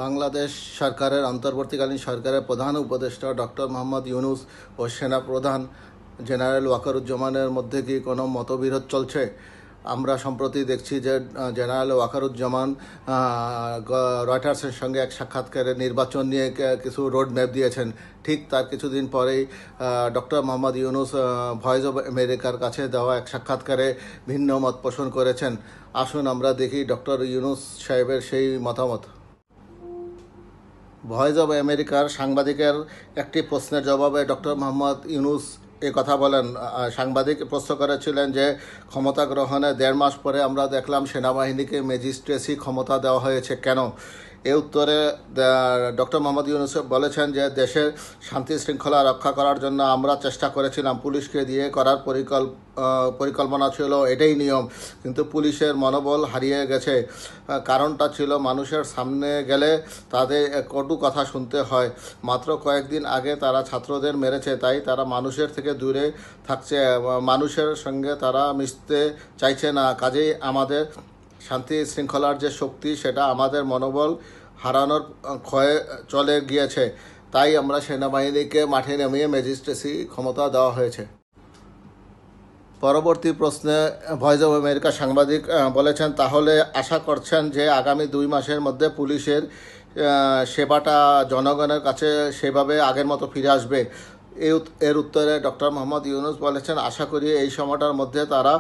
বাংলাদেশ সরকারের অন্তর্বর্তীকালীন সরকারের প্রধান উপদেষ্টা ডক্টর মোহাম্মদ ইউনূস ও সেনাপ্রধান জেনারেল ওয়াকারুজ্জামানের মধ্যে কি কোনো মতবিরোধ চলছে? আমরা সম্প্রতি দেখছি যে জেনারেল ওয়াকারুজ্জামান রয়টার্সের সঙ্গে এক সাক্ষাৎকারে নির্বাচন নিয়ে কিছু রোড ম্যাপ দিয়েছেন। ঠিক তার কিছুদিন পরেই doctor Mohammad Yunus voice of আমেরিকার কাছে দেওয়া এক সাক্ষাৎকারে ভিন্ন মত পোষণ করেছেন। আসুন আমরা দেখি ডক্টর ইউনূস সাহেবের সেই মতামত। ভয়েস অব আমেরিকার সাংবাদিকের একটি প্রশ্নের জবাবে ডক্টর মোহাম্মদ ইউনূস এ কথা বলেন। সাংবাদিক প্রশ্ন করেছিলেন যে ক্ষমতা গ্রহণের 1.5 মাস পরে আমরা দেখলাম সেনাবাহিনীকে ম্যাজিস্ট্রেসি ক্ষমতা দেওয়া হয়েছে, কেন? এ উত্তরে ডক্টর মোহাম্মদ ইউনূস বলেছেন যে দেশের শান্তি শৃঙ্খলা রক্ষা করার জন্য আমরা চেষ্টা করেছিলাম, পুলিশকে দিয়ে করার পরিকল্পনা ছিল, এটাই নিয়ম, কিন্তু পুলিশের মনোবল হারিয়ে গেছে। কারণটা ছিল মানুষের সামনে গেলে তাদের কটু কথা শুনতে হয়। মাত্র কয়েকদিন আগে তারা ছাত্রদের মেরেছে, তাই তারা মানুষের থেকে দূরে থাকছে, মানুষের সঙ্গে তারা মিশতে চাইছে না। কাজেই আমাদের শান্তি শৃঙ্খলার যে শক্তি, সেটা আমাদের মনোবল হারানোর ক্ষয়ে চলে গিয়েছে। তাই আমরা সেনাবাহিনীকে মাঠে নামিয়ে ম্যাজিস্ট্রেসি ক্ষমতা দেওয়া হয়েছে। পরবর্তী প্রশ্নে ভয়েস অব আমেরিকা সাংবাদিক বলেছেন, তাহলে আশা করছেন যে আগামী 2 মাসের মধ্যে পুলিশের সেবাটা জনগণের কাছে সেভাবে আগের মতো ফিরে আসবে? এর উত্তরে ডক্টর মোহাম্মদ ইউনূস বলেছেন, আশা করি এই সময়টার মধ্যে তারা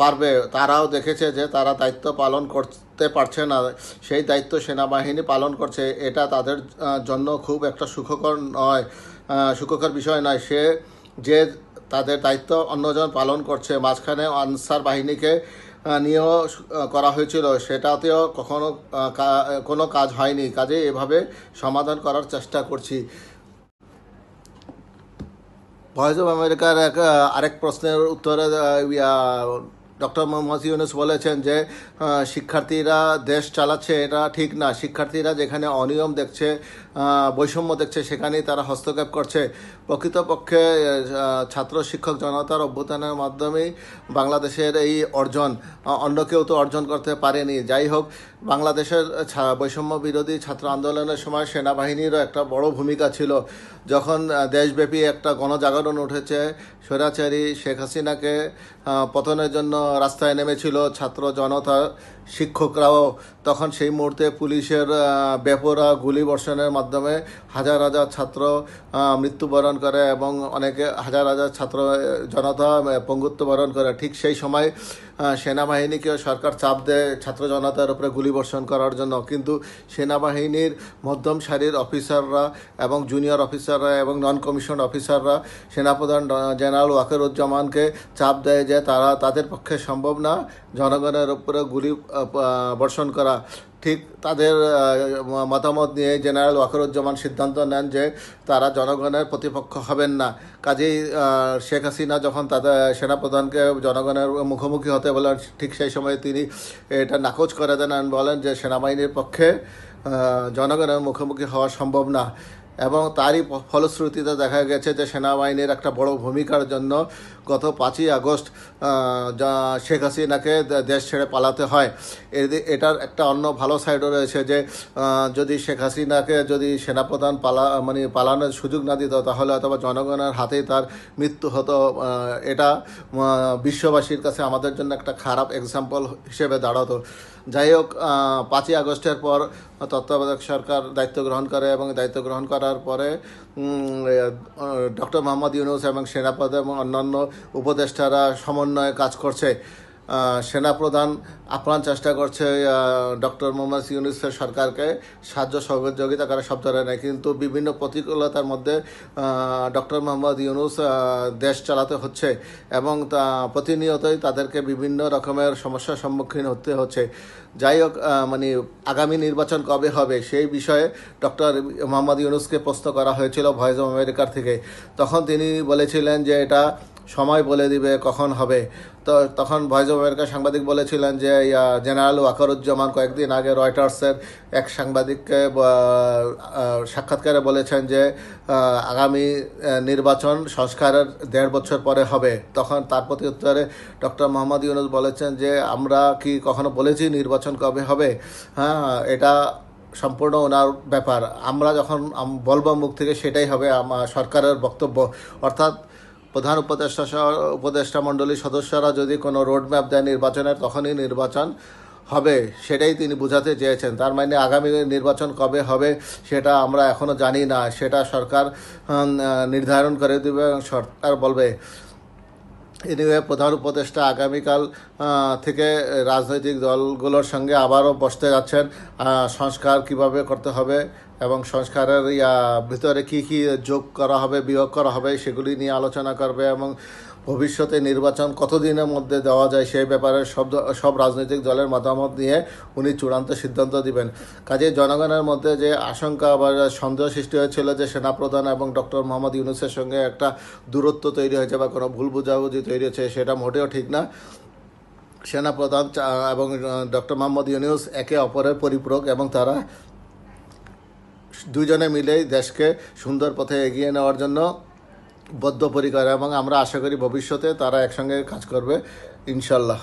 পারবে। তারাও দেখেছে যে তারা দায়িত্ব পালন করতে পারছে না, সেই দায়িত্ব সেনাবাহিনী পালন করছে। এটা তাদের জন্য খুব একটা সুখকর বিষয় নয়। যে তাদের দায়িত্ব অন্যজন পালন করছে, মাঝখানে আনসার বাহিনীকে নিয়েও করা হয়েছিল, সেটাতেও কোনো কাজ হয়নি। কাজে এভাবে সমাধান করার চেষ্টা করছি। ভয়েস অব আমেরিকার আরেক প্রশ্নের উত্তরে ডক্টর মোহাম্মদ ইউনূস বলেছেন যে শিক্ষার্থীরা দেশ চালাচ্ছে, এটা ঠিক না। শিক্ষার্থীরা যেখানে অনিয়ম দেখছে, বৈষম্য দেখছে, সেখানেই তারা হস্তক্ষেপ করছে। প্রকৃতপক্ষে ছাত্র শিক্ষক জনতার অভ্যুত্থানের মাধ্যমেই বাংলাদেশের এই অর্জন, অন্য কেউ তো অর্জন করতে পারেনি। যাই হোক, বাংলাদেশের বৈষম্য বিরোধী ছাত্র আন্দোলনের সময় সেনাবাহিনীরও একটা বড় ভূমিকা ছিল। যখন দেশব্যাপী একটা গণজাগরণ উঠেছে, স্বৈরাচারী শেখ হাসিনাকে পতনের জন্য রাস্তায় নেমেছিল ছাত্র জনতা, শিক্ষকরাও, তখন সেই মুহূর্তে পুলিশের বেপরোয়া গুলি বর্ষণের মাধ্যমে হাজার হাজার ছাত্র মৃত্যুবরণ করে এবং অনেকে হাজার হাজার ছাত্র জনতা পঙ্গুত্ববরণ করে। ঠিক সেই সময় সেনাবাহিনীকে সরকার চাপ দেয় ছাত্র জনতার উপরে গুলি বর্ষণ করার জন্য, কিন্তু সেনাবাহিনীর মধ্যম সারির অফিসাররা এবং জুনিয়র অফিসাররা এবং নন কমিশন অফিসাররা সেনাপ্রধান জেনারেল ওয়াকারুজ্জামানকে চাপ দেয় যে তাদের পক্ষে সম্ভব না জনগণের উপরে গুলি বর্ষণ করা। ঠিক তাদের মতামত নিয়ে জেনারেল ওয়াকারুজ্জামান সিদ্ধান্ত নেন যে তারা জনগণের প্রতিপক্ষ হবেন না। কাজেই শেখ হাসিনা যখন তাদের সেনাপ্রধানকে জনগণের মুখোমুখি হতে বলেন, ঠিক সেই সময় তিনি এটা নাকচ করে দেন, বলেন যে সেনাবাহিনীর পক্ষে জনগণের মুখোমুখি হওয়া সম্ভব না। এবং তারই ফলশ্রুতিতে দেখা গেছে যে সেনাবাহিনীর একটা বড় ভূমিকার জন্য গত 5ই আগস্ট শেখ হাসিনাকে দেশ ছেড়ে পালাতে হয়। এটার একটা অন্য ভালো সাইডও রয়েছে যে যদি শেখ হাসিনাকে যদি সেনাপ্রধান পালানোর সুযোগ না দিত, তাহলে অথবা জনগণের হাতেই তার মৃত্যু হতো। এটা বিশ্ববাসীর কাছে আমাদের জন্য একটা খারাপ এক্সাম্পল হিসেবে দাঁড়াতো। যাই হোক, 5ই আগস্টের পর তত্ত্বাবধায়ক সরকার দায়িত্ব গ্রহণ করে এবং দায়িত্ব গ্রহণ করার পরে ডক্টর মোহাম্মদ ইউনূস এবং সেনাপ্রধান এবং অন্যান্য উপদেষ্টারা সমন্বয়ে কাজ করছে। সেনাপ্রধান আপ্রাণ চেষ্টা করছে ডক্টর মোহাম্মদ ইউনূসের সরকারকে সাহায্য সহযোগিতা করার সব ধরনের, কিন্তু বিভিন্ন প্রতিকূলতার মধ্যে ডক্টর মোহাম্মদ ইউনূস দেশ চালাতে হচ্ছে এবং প্রতিনিয়তই তাদেরকে বিভিন্ন রকমের সমস্যার সম্মুখীন হতে হচ্ছে। যাই হোক, আগামী নির্বাচন কবে হবে সেই বিষয়ে ডক্টর মোহাম্মদ ইউনূসকে প্রশ্ন করা হয়েছিল ভয়েস অব আমেরিকার থেকে। তখন তিনি বলেছিলেন যে এটা সময় বলে দিবে কখন হবে। তো তখন ভয়েস অব আমেরিকার সাংবাদিক বলেছিলেন যে জেনারেল ওয়াকারুজ্জামান কয়েকদিন আগে রয়টার্সের এক সাংবাদিককে সাক্ষাৎকারে বলেছেন যে আগামী নির্বাচন সংস্কারের 1.5 বছর পরে হবে। তখন তার প্রতি উত্তরে ডক্টর মোহাম্মদ ইউনূস বলেছেন যে আমরা কি কখনো বলেছি নির্বাচন কবে হবে? হ্যাঁ, এটা সম্পূর্ণ ওনার ব্যাপার। আমরা যখন বলবো মুখ থেকে সেটাই হবে সরকারের বক্তব্য। অর্থাৎ প্রধান উপদেষ্টা মণ্ডলীর সদস্যরা যদি কোনো রোড ম্যাপ দেয় নির্বাচনের, তখনই নির্বাচন হবে, সেটাই তিনি বোঝাতে চেয়েছেন। তার মানে আগামী নির্বাচন কবে হবে সেটা আমরা এখনও জানি না, সেটা সরকার নির্ধারণ করে দেবে এবং সরকার বলবে। এনিওয়ে, প্রধান উপদেষ্টা আগামীকাল থেকে রাজনৈতিক দলগুলোর সঙ্গে আবারও বসতে যাচ্ছেন। সংস্কার কিভাবে করতে হবে এবং সংস্কারের ভিতরে কি কি যোগ করা হবে, বিয়োগ করা হবে, সেগুলি নিয়ে আলোচনা করবে এবং ভবিষ্যতে নির্বাচন কতদিনের মধ্যে দেওয়া যায় সেই ব্যাপারে সব রাজনৈতিক দলের মতামত নিয়ে উনি চূড়ান্ত সিদ্ধান্ত দিবেন। কাজেই জনগণের মধ্যে যে আশঙ্কা বা সন্দেহ সৃষ্টি হয়েছিল যে সেনাপ্রধান এবং ডক্টর মোহাম্মদ ইউনূসের সঙ্গে একটা দূরত্ব তৈরি হয়েছে বা কোনো ভুল বোঝাবুঝি তৈরি হয়েছে, সেটা মোটেও ঠিক না। সেনাপ্রধান এবং ডক্টর মোহাম্মদ ইউনূস একে অপরের পরিপূরক এবং তারা দুজনে মিলেই দেশকে সুন্দর পথে এগিয়ে নেওয়ার জন্য বদ্ধপরিকর, এবং আমরা আশা করি ভবিষ্যতে তারা একসঙ্গে কাজ করবে ইনশাল্লাহ।